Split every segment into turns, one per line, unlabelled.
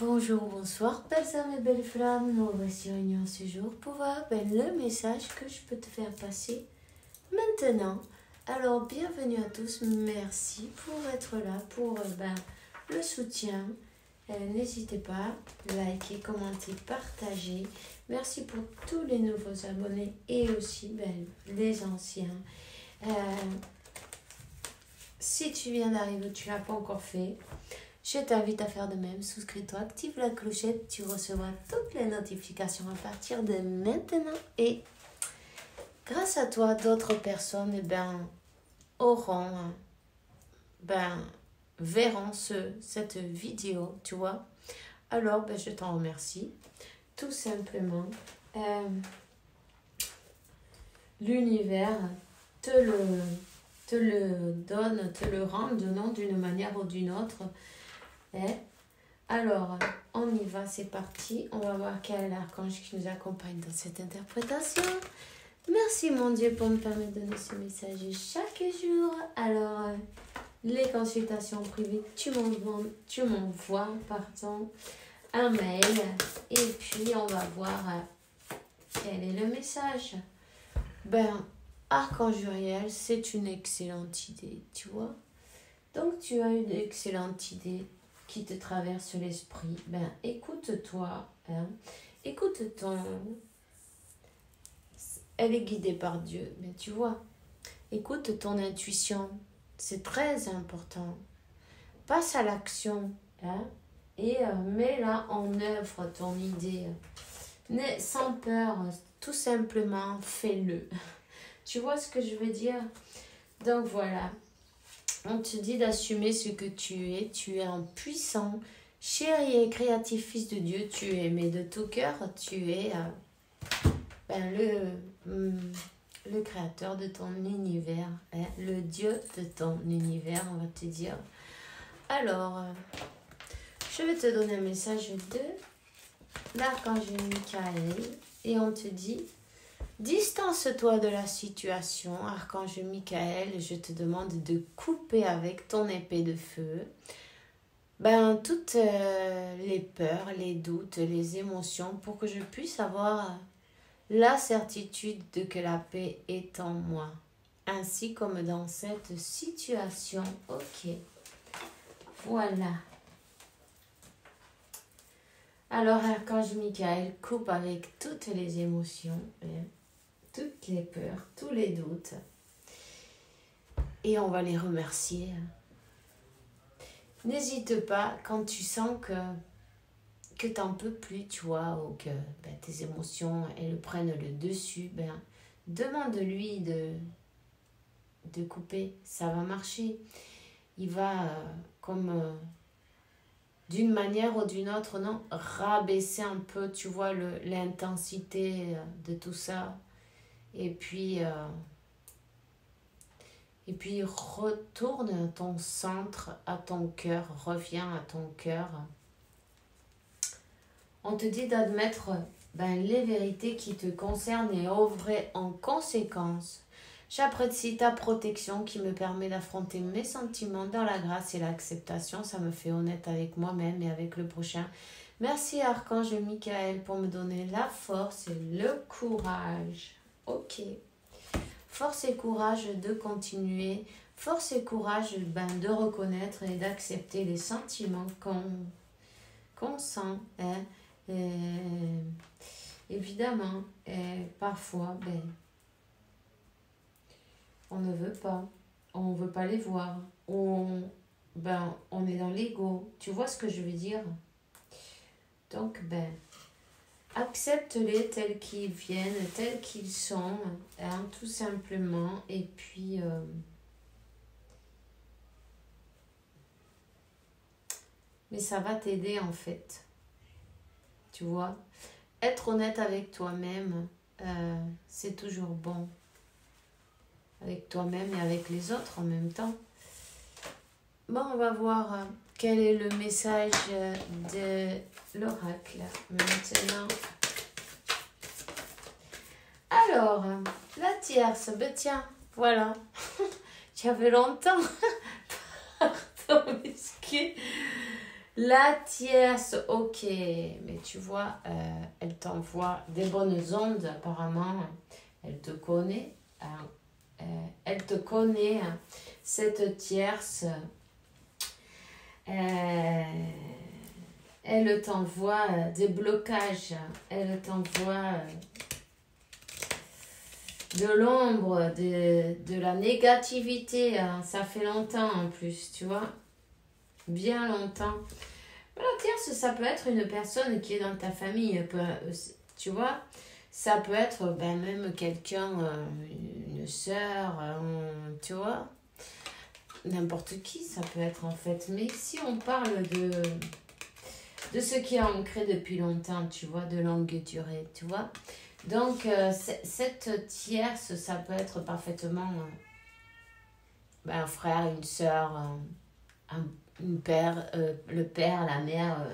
Bonjour, bonsoir, belles âmes et belles flammes. Nous voici réunis ce jour pour voir le message que je peux te faire passer maintenant. Alors, bienvenue à tous. Merci pour être là, pour le soutien. N'hésitez pas, liker, commenter, partager. Merci pour tous les nouveaux abonnés et aussi les anciens. Si tu viens d'arriver, tu ne l'as pas encore fait, je t'invite à faire de même. Souscris-toi, active la clochette, tu recevras toutes les notifications à partir de maintenant. Et grâce à toi, d'autres personnes verront cette vidéo, tu vois. Alors, je t'en remercie. Tout simplement, l'univers te le donne, te le rend d'une manière ou d'une autre. Alors, on y va, c'est parti. On va voir quel est l'archange qui nous accompagne dans cette interprétation. Merci mon Dieu pour me permettre de donner ce message chaque jour. Alors, les consultations privées, tu m'envoies un mail. Et puis, on va voir quel est le message. Archange Uriel, c'est une excellente idée, tu vois. Donc, tu as une excellente idée qui te traverse l'esprit. Écoute-toi. Écoute Elle est guidée par Dieu. Mais tu vois, écoute ton intuition. C'est très important. Passe à l'action. Et mets-la en œuvre, ton idée. Sans peur. Tout simplement, fais-le. Tu vois ce que je veux dire? Donc, voilà. On te dit d'assumer ce que tu es. Tu es un puissant, chéri et créatif fils de Dieu. Tu es aimé de tout cœur. Tu es le créateur de ton univers. Le Dieu de ton univers, on va te dire. Alors, je vais te donner un message de l'archange Michael. Et on te dit... Distance-toi de la situation, archange Michael, je te demande de couper avec ton épée de feu toutes les peurs, les doutes, les émotions pour que je puisse avoir la certitude de que la paix est en moi, ainsi comme dans cette situation. Ok, voilà. Alors, archange Michael coupe avec toutes les émotions, toutes les peurs, tous les doutes. Et on va les remercier. N'hésite pas quand tu sens que tu n'en peux plus, tu vois, ou que tes émotions, elles prennent le dessus. Demande-lui de couper. Ça va marcher. Il va, d'une manière ou d'une autre, rabaisser un peu, tu vois, l'intensité de tout ça. Et puis retourne à ton centre, à ton cœur, reviens à ton cœur. On te dit d'admettre les vérités qui te concernent et œuvrer en conséquence. J'apprécie ta protection qui me permet d'affronter mes sentiments dans la grâce et l'acceptation. Ça me fait honnête avec moi-même et avec le prochain. Merci Archange Michael pour me donner la force et le courage. Ok. Force et courage de continuer. Force et courage de reconnaître et d'accepter les sentiments qu'on sent. Évidemment, parfois, on ne veut pas. On ne veut pas les voir. On est dans l'ego. Tu vois ce que je veux dire? Donc, accepte-les tels qu'ils viennent, tels qu'ils sont, tout simplement. Et puis, mais ça va t'aider en fait. Tu vois, être honnête avec toi-même, c'est toujours bon. Avec toi-même et avec les autres en même temps. On va voir quel est le message de l'oracle maintenant. Alors, la tierce, tiens, voilà. J'avais longtemps. Pardon, excusez. La tierce, ok. Mais tu vois, elle t'envoie des bonnes ondes, apparemment. Elle te connaît. Hein. Elle te connaît, hein. Cette tierce. Elle t'envoie des blocages. Elle t'envoie de l'ombre, de la négativité. Hein. Ça fait longtemps en plus, tu vois. Bien longtemps. La tierce, ça peut être une personne qui est dans ta famille. Tu vois, ça peut être même quelqu'un, une sœur, tu vois. N'importe qui, ça peut être en fait. Mais si on parle de ce qui est ancré depuis longtemps, tu vois, de longue durée, tu vois. Donc, cette tierce, ça peut être parfaitement un frère, une sœur, un père, le père, la mère,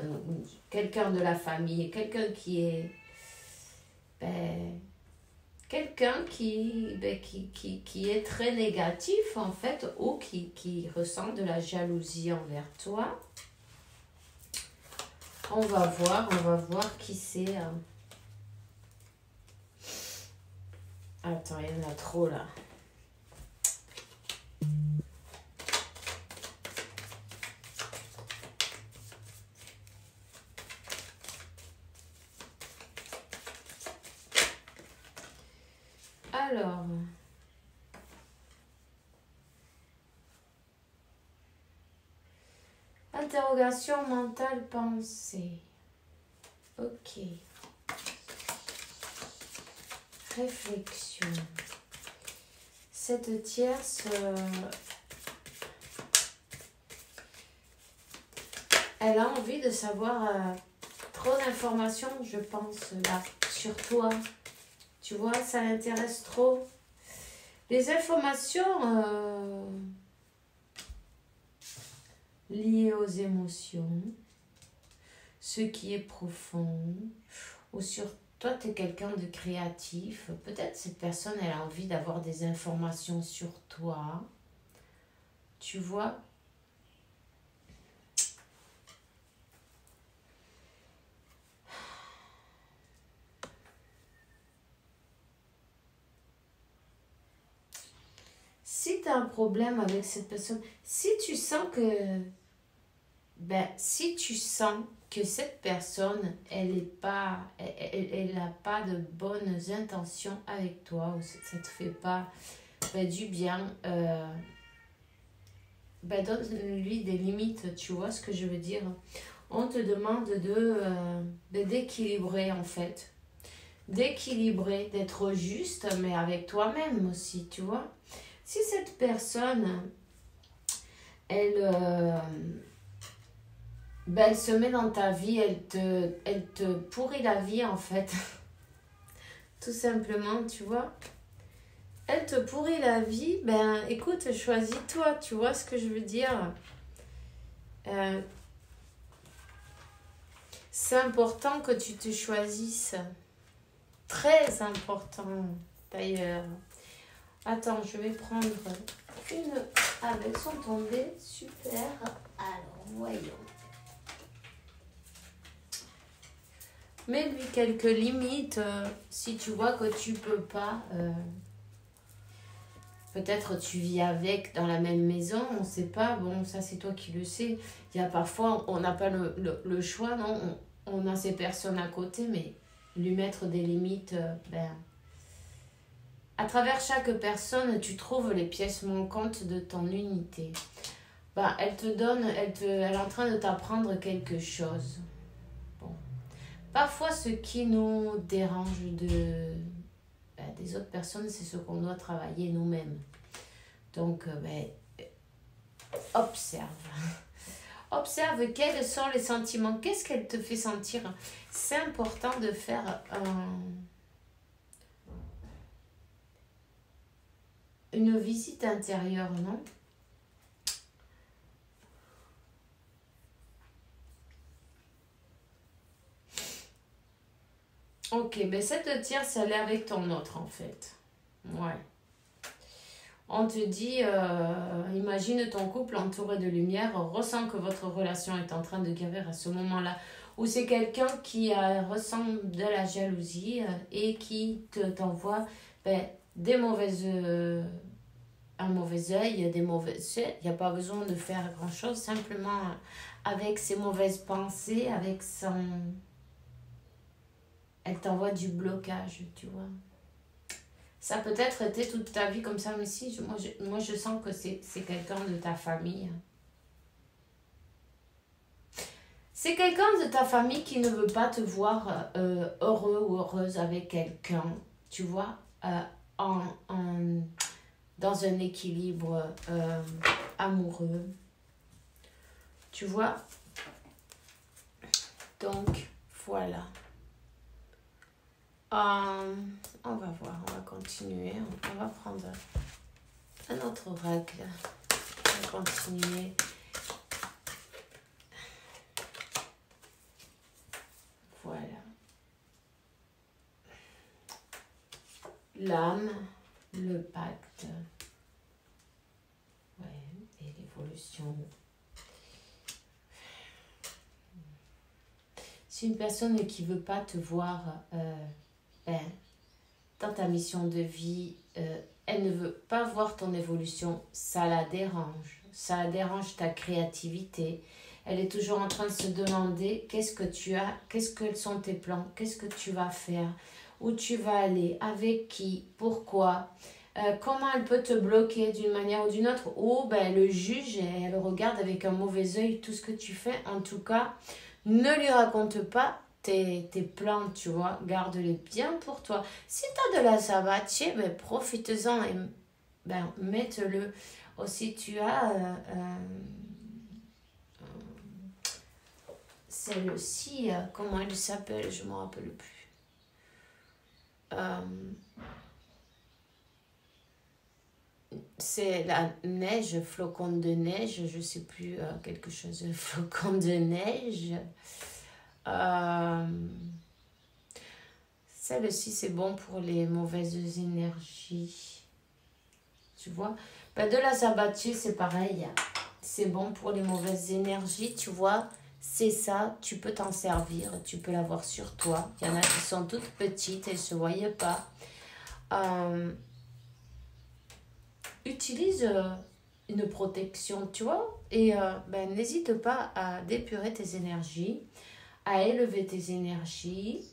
quelqu'un de la famille, quelqu'un qui est... quelqu'un qui est très négatif, en fait, ou qui ressent de la jalousie envers toi. On va voir qui c'est. Attends, il y en a trop là. Alors. Interrogation mentale pensée. Ok. Réflexion. Cette tierce, elle a envie de savoir trop d'informations, je pense, là, sur toi. Tu vois, ça l'intéresse trop. Les informations liées aux émotions, ce qui est profond, ou sur toi, tu es quelqu'un de créatif. Peut-être cette personne, elle a envie d'avoir des informations sur toi. Tu vois? Si tu as un problème avec cette personne, si tu sens que cette personne, elle n'a pas de bonnes intentions avec toi, ou ça ne te fait pas du bien, donne-lui des limites, tu vois ce que je veux dire. On te demande d'équilibrer en fait. D'équilibrer, d'être juste, mais avec toi-même aussi, tu vois. Si cette personne, elle se met dans ta vie, elle te pourrit la vie en fait. Tout simplement, tu vois. Elle te pourrit la vie, écoute, choisis-toi, tu vois ce que je veux dire. C'est important que tu te choisisses. Très important, d'ailleurs. Attends, je vais prendre une... Ah, elles sont tombées, super. Alors, voyons. Mets-lui quelques limites si tu vois que tu peux pas. Peut-être tu vis avec dans la même maison, on ne sait pas. Bon, ça c'est toi qui le sais. Il y a parfois, on n'a pas le choix, non, on a ces personnes à côté, mais lui mettre des limites, à travers chaque personne, tu trouves les pièces manquantes de ton unité. Elle te donne, elle est en train de t'apprendre quelque chose. Bon. Parfois, ce qui nous dérange des autres personnes, c'est ce qu'on doit travailler nous-mêmes. Donc, observe. Observe quels sont les sentiments. Qu'est-ce qu'elle te fait sentir? C'est important de faire une visite intérieure, non? Ok, cette tierce, elle est avec ton autre, en fait. Ouais. On te dit, imagine ton couple entouré de lumière, ressens que votre relation est en train de guérir à ce moment-là. Ou c'est quelqu'un qui ressent de la jalousie et qui t'envoie des mauvaises... un mauvais œil, des mauvaises... Il n'y a pas besoin de faire grand-chose, simplement avec ses mauvaises pensées, avec son... Elle t'envoie du blocage, tu vois. Ça a peut-être été toute ta vie comme ça, mais si, moi je sens que c'est quelqu'un de ta famille. C'est quelqu'un de ta famille qui ne veut pas te voir heureux ou heureuse avec quelqu'un, tu vois, dans un équilibre amoureux. Tu vois? Donc, voilà. On va voir, on va continuer. On va prendre un autre oracle. On va continuer. Voilà. L'âme, le pacte. Ouais, et l'évolution. C'est une personne qui ne veut pas te voir dans ta mission de vie, elle ne veut pas voir ton évolution, ça la dérange. Ça la dérange ta créativité. Elle est toujours en train de se demander qu'est-ce que tu as, qu'est-ce que sont tes plans, qu'est-ce que tu vas faire, où tu vas aller, avec qui, pourquoi, comment elle peut te bloquer d'une manière ou d'une autre, ou elle le juge et elle regarde avec un mauvais œil tout ce que tu fais. En tout cas, ne lui raconte pas tes plans, tu vois, garde-les bien pour toi. Si tu as de la sabatier, profite-en et mette-le. Aussi, tu as celle-ci, comment elle s'appelle, je ne me rappelle plus. C'est la neige, flocon de neige, je ne sais plus, quelque chose, flocon de neige. Celle-ci, c'est bon pour les mauvaises énergies. Tu vois? De la sabatier, c'est pareil. C'est bon pour les mauvaises énergies, tu vois? C'est ça, tu peux t'en servir, tu peux l'avoir sur toi. Il y en a qui sont toutes petites, elles ne se voient pas. Utilise une protection, tu vois? Et n'hésite pas à dépurer tes énergies, à élever tes énergies,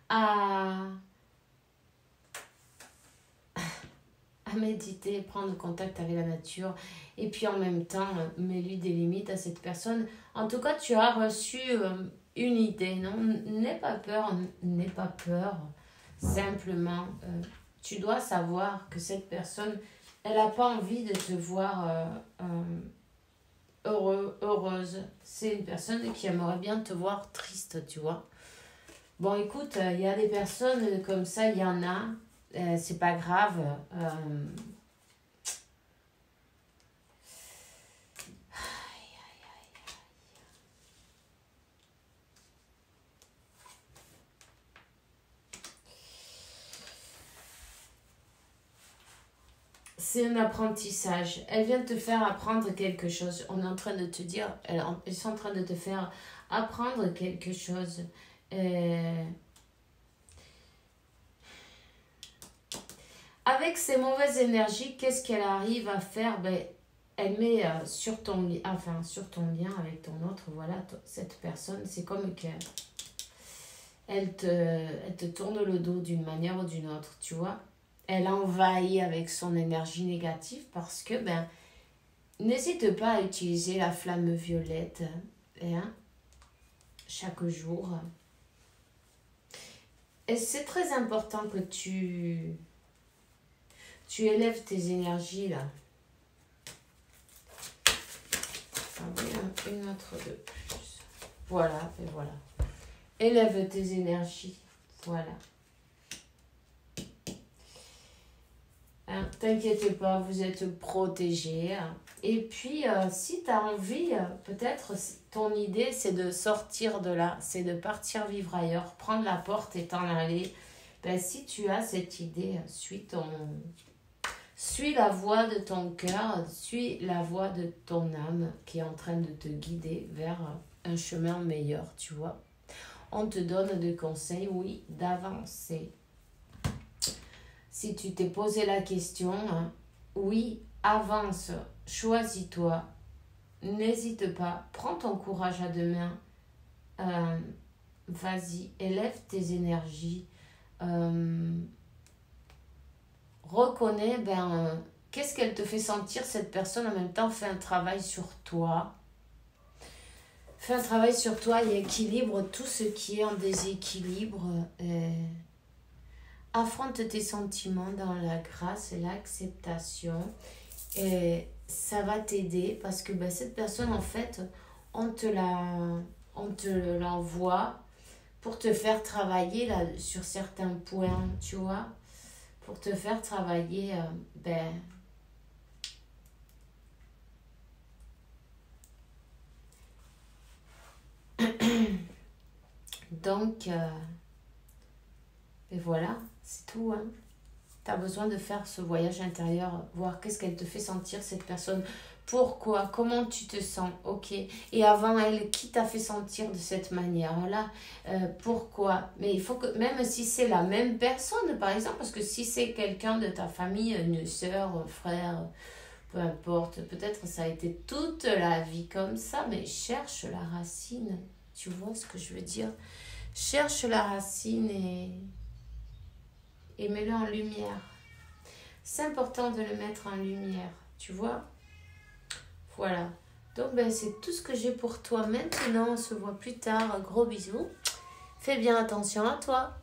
à méditer, prendre contact avec la nature, et puis en même temps, mets-lui des limites à cette personne. En tout cas, tu as reçu une idée, non? N'aie pas peur, n'aie pas peur. Simplement, tu dois savoir que cette personne, elle n'a pas envie de te voir heureuse. C'est une personne qui aimerait bien te voir triste, tu vois. Bon, écoute, il y a des personnes comme ça, il y en a. C'est pas grave. C'est un apprentissage. Elle vient te faire apprendre quelque chose. On est en train de te dire, ils sont en train de te faire apprendre quelque chose. Avec ces mauvaises énergies, qu'est-ce qu'elle arrive à faire? Elle met sur ton lien avec ton autre, voilà, cette personne, c'est comme qu'elle te tourne le dos d'une manière ou d'une autre, tu vois. Elle envahit avec son énergie négative parce que, n'hésite pas à utiliser la flamme violette chaque jour. Et c'est très important que tu élèves tes énergies, là. Une autre de plus. Voilà, et voilà. Élève tes énergies. Voilà. T'inquiète pas, vous êtes protégés. Et puis, si tu as envie, peut-être ton idée, c'est de sortir de là, c'est de partir vivre ailleurs, prendre la porte et t'en aller. Si tu as cette idée, suis Suis la voix de ton cœur, suis la voix de ton âme qui est en train de te guider vers un chemin meilleur, tu vois. On te donne des conseils, oui, d'avancer. Si tu t'es posé la question, hein, oui, avance, choisis-toi, n'hésite pas, prends ton courage à deux mains, vas-y, élève tes énergies, reconnais, qu'est-ce qu'elle te fait sentir cette personne, en même temps, fais un travail sur toi. Fais un travail sur toi et équilibre tout ce qui est en déséquilibre. Affronte tes sentiments dans la grâce et l'acceptation. Et ça va t'aider parce que cette personne, en fait, on te l'envoie pour te faire travailler là, sur certains points, tu vois. Pour te faire travailler, donc, et voilà, c'est tout. Hein. Tu as besoin de faire ce voyage intérieur, voir qu'est-ce qu'elle te fait sentir, cette personne. Pourquoi, comment tu te sens, ok. Et avant elle, qui t'a fait sentir de cette manière-là, pourquoi. Mais il faut que, même si c'est la même personne, par exemple, parce que si c'est quelqu'un de ta famille, une soeur, un frère, peu importe, peut-être ça a été toute la vie comme ça, mais cherche la racine. Tu vois ce que je veux dire? Cherche la racine et mets-le en lumière. C'est important de le mettre en lumière, tu vois? Voilà. Donc, c'est tout ce que j'ai pour toi maintenant. On se voit plus tard. Gros bisous. Fais bien attention à toi.